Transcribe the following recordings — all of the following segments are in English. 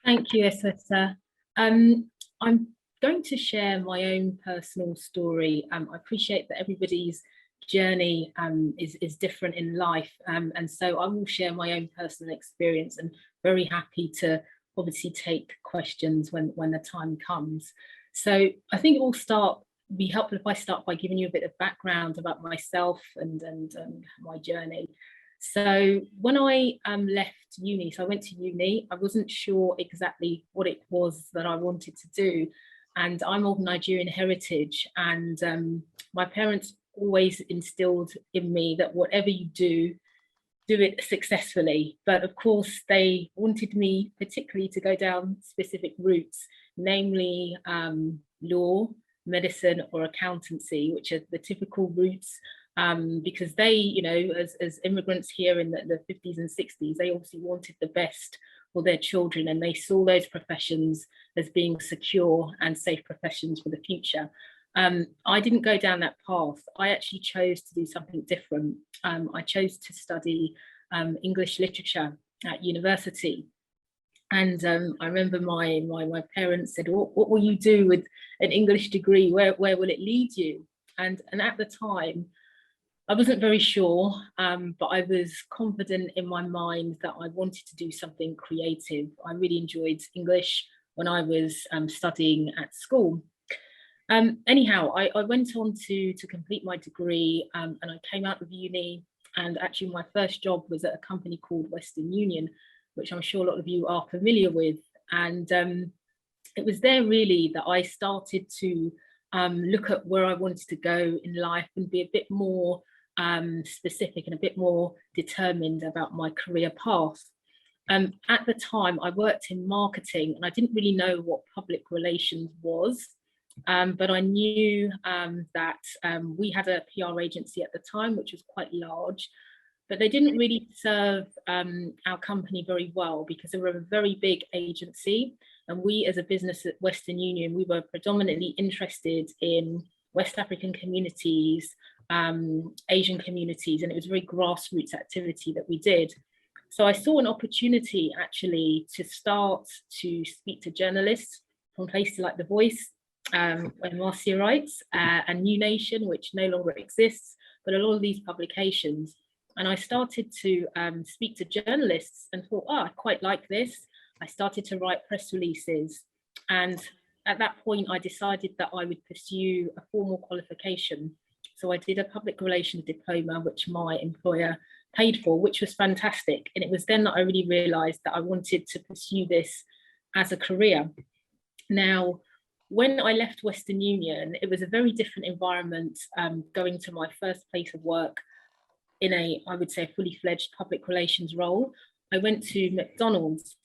Thank you, Esther. I'm going to share my own personal story. I appreciate that everybody's journey is different in life, and so I will share my own personal experience, and very happy to obviously take questions when the time comes. So I think it will be helpful if I start by giving you a bit of background about myself and my journey. So when I left uni, so I went to uni, I wasn't sure exactly what it was that I wanted to do. And I'm of Nigerian heritage, and my parents always instilled in me that whatever you do it successfully. But of course, they wanted me particularly to go down specific routes, namely law, medicine, or accountancy, which are the typical routes. Because they, as immigrants here in the 50s and 60s, they obviously wanted the best for their children, and they saw those professions as being secure and safe professions for the future. I didn't go down that path. I actually chose to do something different. I chose to study English literature at university. And I remember my parents said, what will you do with an English degree? Where will it lead you? And at the time, I wasn't very sure, but I was confident in my mind that I wanted to do something creative. I really enjoyed English when I was studying at school. Anyhow, I went on to complete my degree, and I came out of uni, and actually my first job was at a company called Western Union, which I'm sure a lot of you are familiar with. And it was there really that I started to look at where I wanted to go in life and be a bit more specific and a bit more determined about my career path. At the time, I worked in marketing, and I didn't really know what public relations was. But I knew that we had a PR agency at the time, which was quite large, but they didn't really serve our company very well because they were a very big agency. And we, as a business at Western Union, we were predominantly interested in West African communities, Asian communities, and it was very grassroots activity that we did. So I saw an opportunity actually to start to speak to journalists from places like The Voice, when Marcia writes, and New Nation, which no longer exists, but a lot of these publications. And I started to speak to journalists and thought, I quite like this. I started to write press releases. And at that point, I decided that I would pursue a formal qualification. So I did a public relations diploma, which my employer paid for, which was fantastic. And it was then that I really realized that I wanted to pursue this as a career. Now, when I left Western Union, it was a very different environment, going to my first place of work in I would say, a fully fledged public relations role. I went to McDonald's.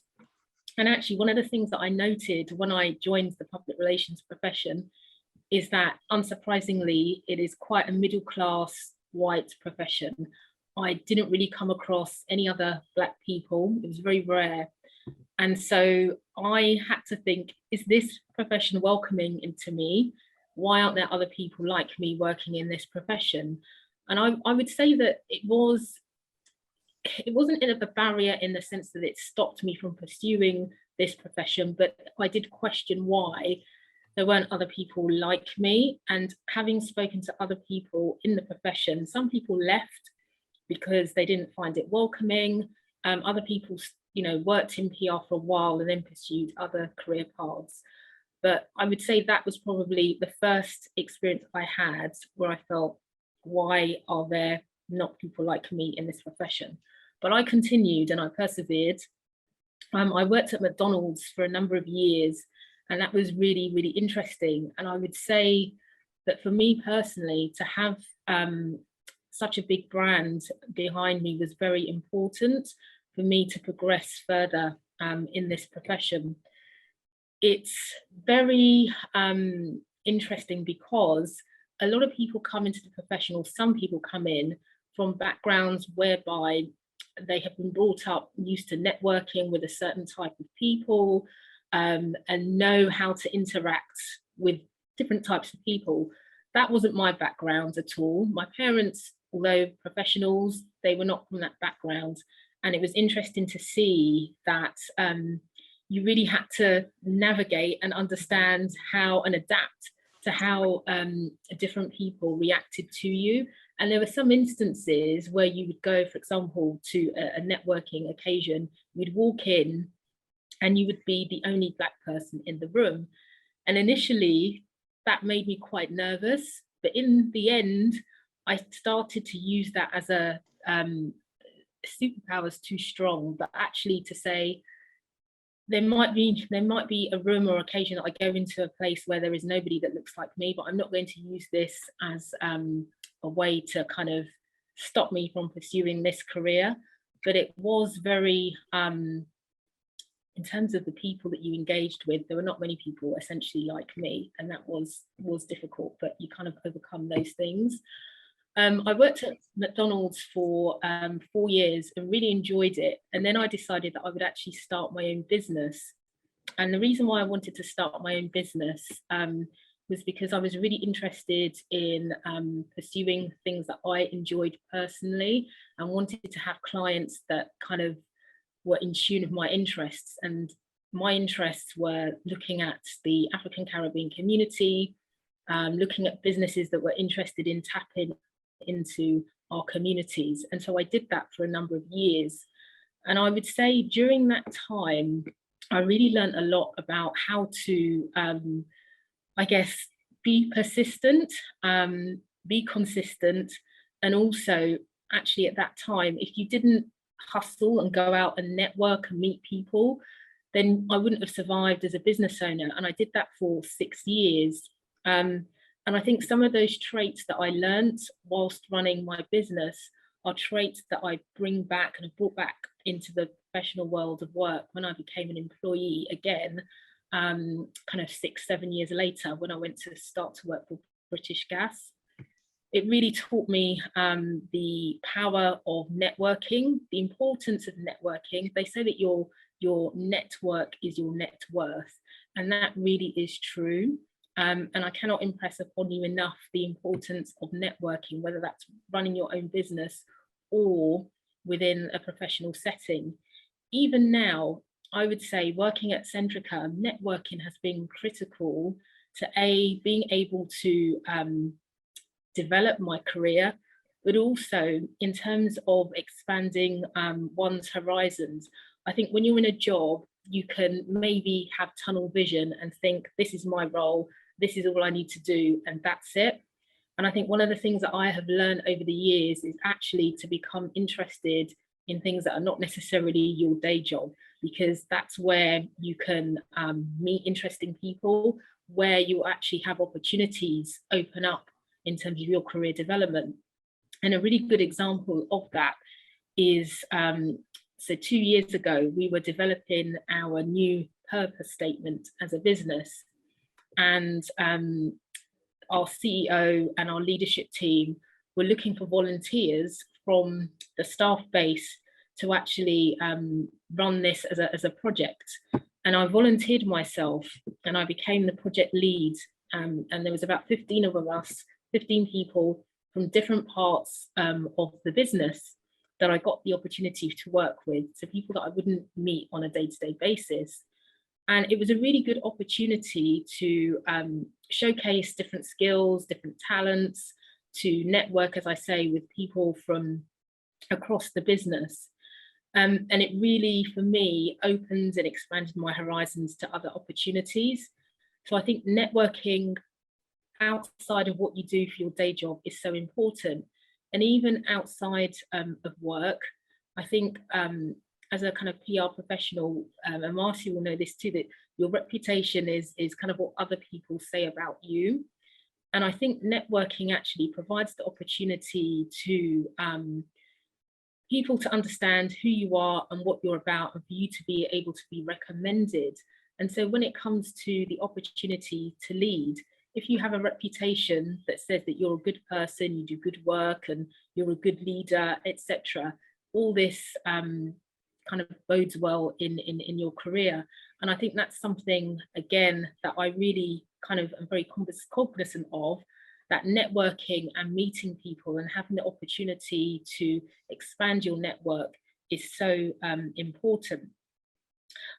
And actually, one of the things that I noted when I joined the public relations profession is that, unsurprisingly, it is quite a middle class white profession. I didn't really come across any other Black people. It was very rare. And so I had to think, is this profession welcoming into me? Why aren't there other people like me working in this profession? And I would say that it wasn't a barrier in the sense that it stopped me from pursuing this profession, but I did question why there weren't other people like me. And having spoken to other people in the profession, some people left because they didn't find it welcoming. Other people, worked in PR for a while and then pursued other career paths. But I would say that was probably the first experience I had where I felt, why are there not people like me in this profession? But I continued and I persevered. I worked at McDonald's for a number of years, and that was really, really interesting. And I would say that for me personally, to have such a big brand behind me was very important for me to progress further in this profession. It's very interesting because a lot of people come into the profession, or some people come in from backgrounds whereby they have been brought up used to networking with a certain type of people, and know how to interact with different types of people. That wasn't my background at all. My parents, although professionals, they were not from that background. And it was interesting to see that you really had to navigate and understand how and adapt to how different people reacted to you. And there were some instances where you would go, for example, to a networking occasion, you'd walk in and you would be the only Black person in the room. And initially, that made me quite nervous. But in the end, I started to use that as a superpower is too strong, but actually to say, there might be a room or occasion that I go into a place where there is nobody that looks like me, but I'm not going to use this as a way to kind of stop me from pursuing this career. But it was very, in terms of the people that you engaged with, there were not many people essentially like me, and that was difficult, but you kind of overcome those things. I worked at McDonald's for 4 years and really enjoyed it. And then I decided that I would actually start my own business. And the reason why I wanted to start my own business was because I was really interested in pursuing things that I enjoyed personally and wanted to have clients that kind of were in tune with my interests. And my interests were looking at the African Caribbean community, looking at businesses that were interested in tapping into our communities. And so I did that for a number of years. And I would say during that time, I really learned a lot about how to, I guess, be persistent, be consistent, and also actually at that time, if you didn't hustle and go out and network and meet people, then I wouldn't have survived as a business owner. And I did that for 6 years. And I think some of those traits that I learned whilst running my business are traits that I bring back and have brought back into the professional world of work when I became an employee again, kind of 6-7 years later, when I went to start to work for British Gas. It really taught me the power of networking, the importance of networking. They say that your network is your net worth, and that really is true. And I cannot impress upon you enough the importance of networking, whether that's running your own business or within a professional setting. Even now, I would say working at Centrica, networking has been critical to being able to develop my career, but also in terms of expanding one's horizons. I think when you're in a job, you can maybe have tunnel vision and think, this is my role, this is all I need to do, and that's it. And I think one of the things that I have learned over the years is actually to become interested in things that are not necessarily your day job, because that's where you can meet interesting people, where you actually have opportunities open up in terms of your career development. And a really good example of that is, so 2 years ago, we were developing our new purpose statement as a business. And our CEO and our leadership team were looking for volunteers from the staff base to actually run this as a project. And I volunteered myself and I became the project lead. And there was about 15 of us, 15 people from different parts of the business that I got the opportunity to work with. So people that I wouldn't meet on a day-to-day basis. And it was a really good opportunity to showcase different skills, different talents, to network, as I say, with people from across the business. And it really, for me, opened and expanded my horizons to other opportunities. So I think networking outside of what you do for your day job is so important. And even outside of work, I think as a kind of PR professional, and Marcy will know this too, that your reputation is kind of what other people say about you. And I think networking actually provides the opportunity to people to understand who you are and what you're about, and for you to be able to be recommended. And so when it comes to the opportunity to lead, if you have a reputation that says that you're a good person, you do good work, and you're a good leader, etc., all this kind of bodes well in your career. And I think that's something, again, that I really kind of am very cognizant of, that networking and meeting people and having the opportunity to expand your network is so important.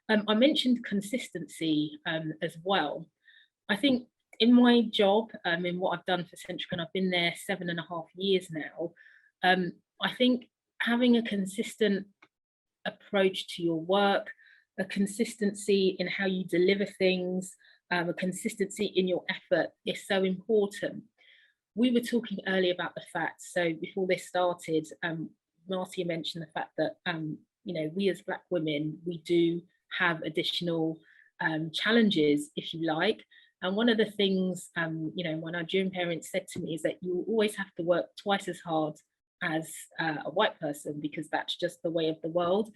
I mentioned consistency as well. I think in my job, in what I've done for Centrica, and I've been there 7.5 years now, I think having a consistent approach to your work, a consistency in how you deliver things, a consistency in your effort is so important. We were talking earlier about the fact, so before this started, Marcia mentioned the fact that, we as Black women, we do have additional challenges, if you like. And one of the things, my Nigerian parents said to me is that you always have to work twice as hard as a white person, because that's just the way of the world.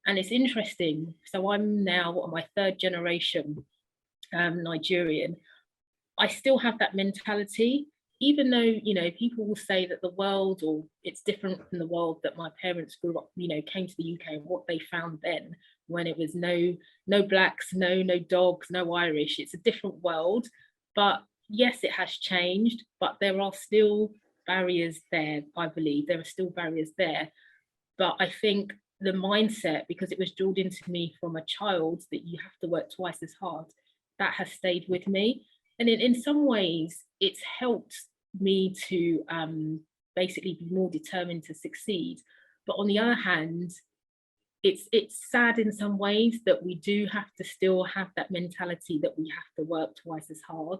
And it's interesting. So I'm now on my third generation Nigerian. I still have that mentality, even though, people will say that the world, or it's different from the world that my parents grew up, came to the UK and what they found then, when it was no blacks, no dogs, no Irish. It's a different world. But yes, it has changed, but there are still barriers there. I believe there are still barriers there. But I think the mindset, because it was drilled into me from a child that you have to work twice as hard, that has stayed with me. And in some ways, it's helped me to basically be more determined to succeed. But on the other hand, it's sad in some ways that we do have to still have that mentality that we have to work twice as hard,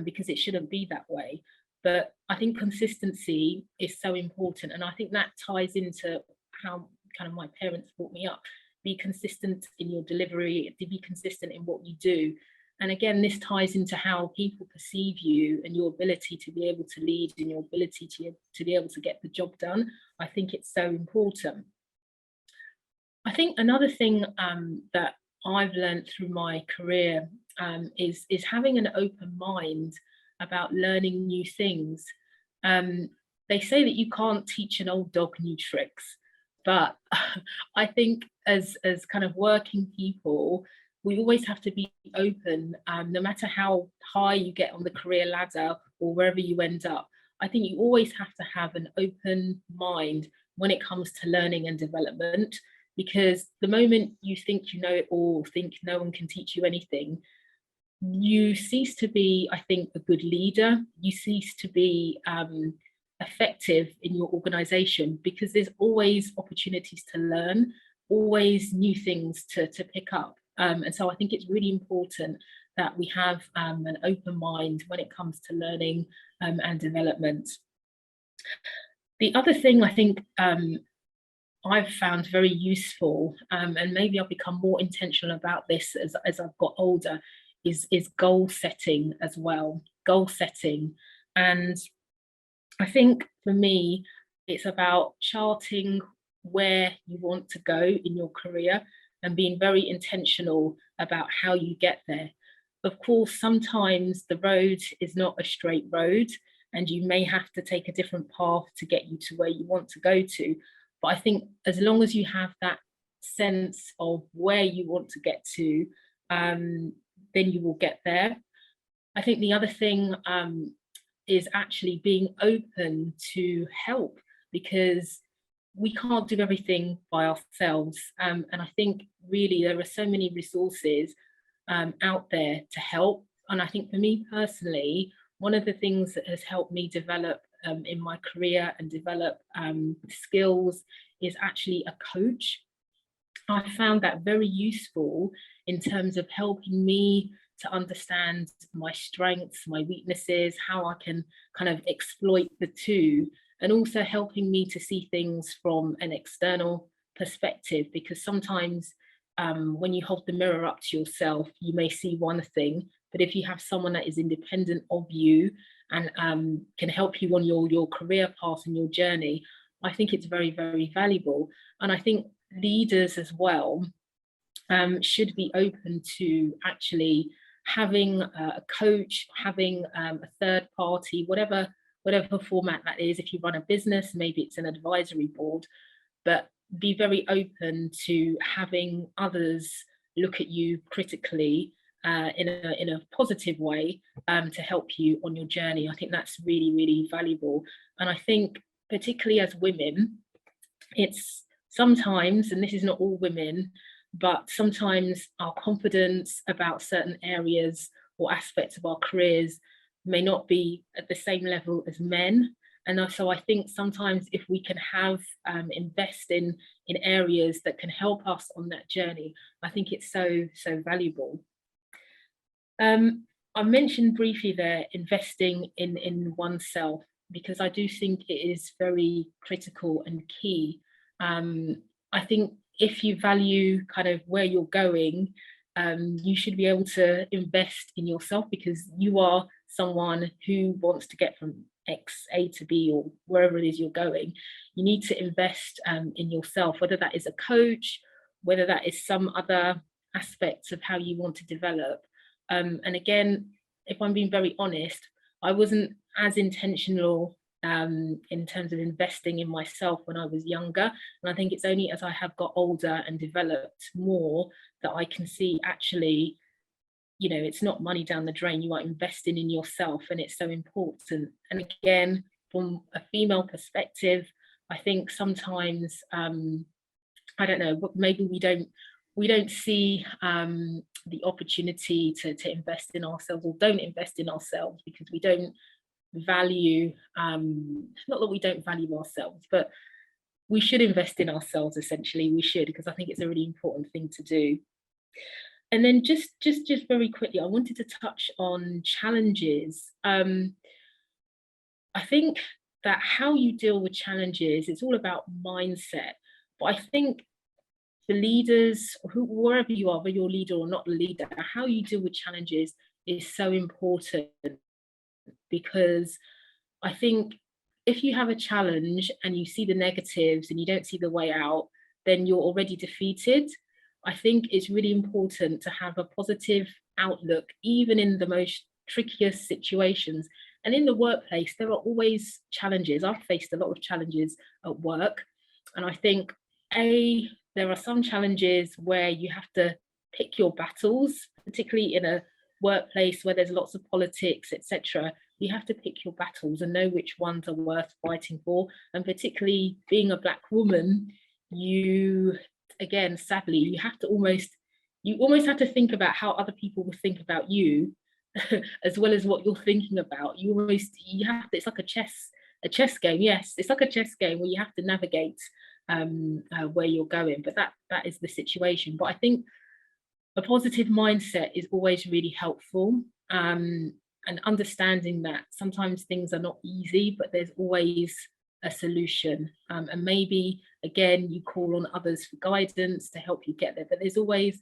because it shouldn't be that way. But I think consistency is so important. And I think that ties into how kind of my parents brought me up. Be consistent in your delivery, to be consistent in what you do. And again, this ties into how people perceive you and your ability to be able to lead and your ability to be able to get the job done. I think it's so important. I think another thing that I've learned through my career is having an open mind about learning new things. They say that you can't teach an old dog new tricks, but I think as kind of working people, we always have to be open, no matter how high you get on the career ladder or wherever you end up. I think you always have to have an open mind when it comes to learning and development, because the moment you think you know it all, think no one can teach you anything, you cease to be, I think, a good leader. You cease to be effective in your organization, because there's always opportunities to learn, always new things to pick up. And so I think it's really important that we have an open mind when it comes to learning and development. The other thing I think I've found very useful, and maybe I've become more intentional about this as I've got older, is goal setting as well. Goal setting. And I think for me, it's about charting where you want to go in your career and being very intentional about how you get there. Of course, sometimes the road is not a straight road, and you may have to take a different path to get you to where you want to go to. But I think as long as you have that sense of where you want to get to, then you will get there. I think the other thing is actually being open to help, because we can't do everything by ourselves. And I think really there are so many resources out there to help. And I think for me personally, one of the things that has helped me develop in my career and develop skills is actually a coach. I found that very useful in terms of helping me to understand my strengths, my weaknesses, how I can kind of exploit the two, and also helping me to see things from an external perspective, because sometimes when you hold the mirror up to yourself, you may see one thing, but if you have someone that is independent of you and can help you on your career path and your journey, I think it's very, very valuable. And I think leaders as well should be open to actually having a coach, having a third party, whatever format that is. If you run a business, maybe it's an advisory board, but be very open to having others look at you critically in a positive way to help you on your journey. I think that's really, really valuable. And I think particularly as women, it's sometimes, and this is not all women, but sometimes our confidence about certain areas or aspects of our careers may not be at the same level as men. And so I think sometimes if we can have invest in areas that can help us on that journey, I think it's so valuable. I mentioned briefly there investing in oneself, because I do think it is very critical and key. I think if you value kind of where you're going, you should be able to invest in yourself, because you are someone who wants to get from X, A to B, or wherever it is you're going. You need to invest in yourself, whether that is a coach, whether that is some other aspects of how you want to develop. And again, if I'm being very honest, I wasn't as intentional in terms of investing in myself when I was younger. And I think it's only as I have got older and developed more that I can see, actually, you know, it's not money down the drain. You are investing in yourself, and it's so important. And again, from a female perspective, I think sometimes I don't know, but maybe we don't see the opportunity to invest in ourselves, or don't invest in ourselves, because we don't value, not that we don't value ourselves, but we should invest in ourselves. Essentially, we should, because I think it's a really important thing to do. And then just very quickly, I wanted to touch on challenges. I think that how you deal with challenges, it's all about mindset. But I think the leaders, wherever you are, whether you're a leader or not a leader, how you deal with challenges is so important. Because I think if you have a challenge and you see the negatives and you don't see the way out, then you're already defeated. I think it's really important to have a positive outlook, even in the most trickiest situations. And in the workplace, there are always challenges. I've faced a lot of challenges at work. And I think, there are some challenges where you have to pick your battles, particularly in a workplace where there's lots of politics, etc. You have to pick your battles and know which ones are worth fighting for. And particularly being a Black woman, you, again, sadly, you almost have to think about how other people will think about you as well as what you're thinking about. You have to, it's like a chess game. Yes, it's like a chess game where you have to navigate where you're going. But that is the situation. But I think a positive mindset is always really helpful, and understanding that sometimes things are not easy, but there's always a solution. And maybe, again, you call on others for guidance to help you get there. But there's always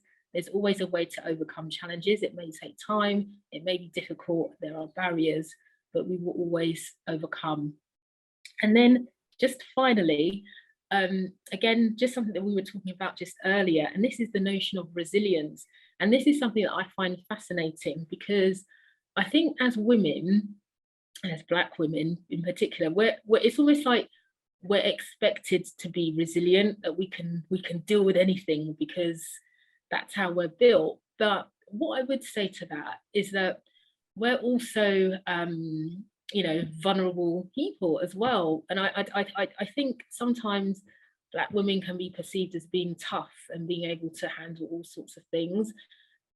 a way to overcome challenges. It may take time, it may be difficult, there are barriers, but we will always overcome. And then just finally, again, just something that we were talking about just earlier, and this is the notion of resilience. And this is something that I find fascinating, because I think as women, and as Black women in particular, it's almost like we're expected to be resilient, that we can deal with anything because that's how we're built. But what I would say to that is that we're also vulnerable people as well. And I think sometimes Black women can be perceived as being tough and being able to handle all sorts of things.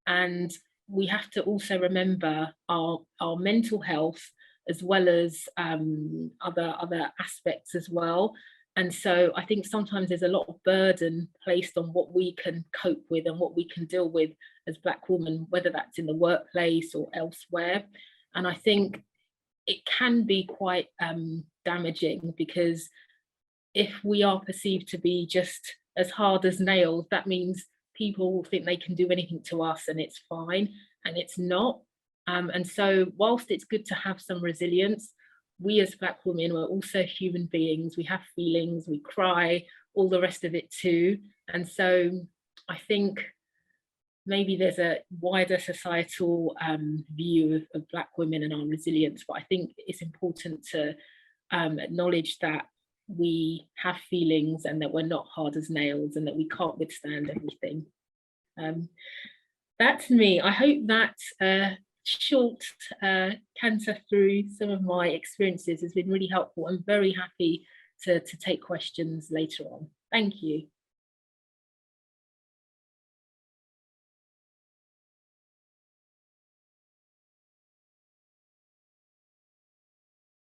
And we have to also remember our mental health, as well as other aspects as well. And so I think sometimes there's a lot of burden placed on what we can cope with and what we can deal with as Black women, whether that's in the workplace or elsewhere. And I think it can be quite damaging, because if we are perceived to be just as hard as nails, that means people will think they can do anything to us and it's fine, and it's not. And so whilst it's good to have some resilience, we as Black women, we're also human beings. We have feelings, we cry, all the rest of it too. And so I think maybe there's a wider societal view of Black women and our resilience, but I think it's important to acknowledge that we have feelings and that we're not hard as nails and that we can't withstand everything. That's me. I hope that short canter through some of my experiences has been really helpful. I'm very happy to take questions later on. Thank you.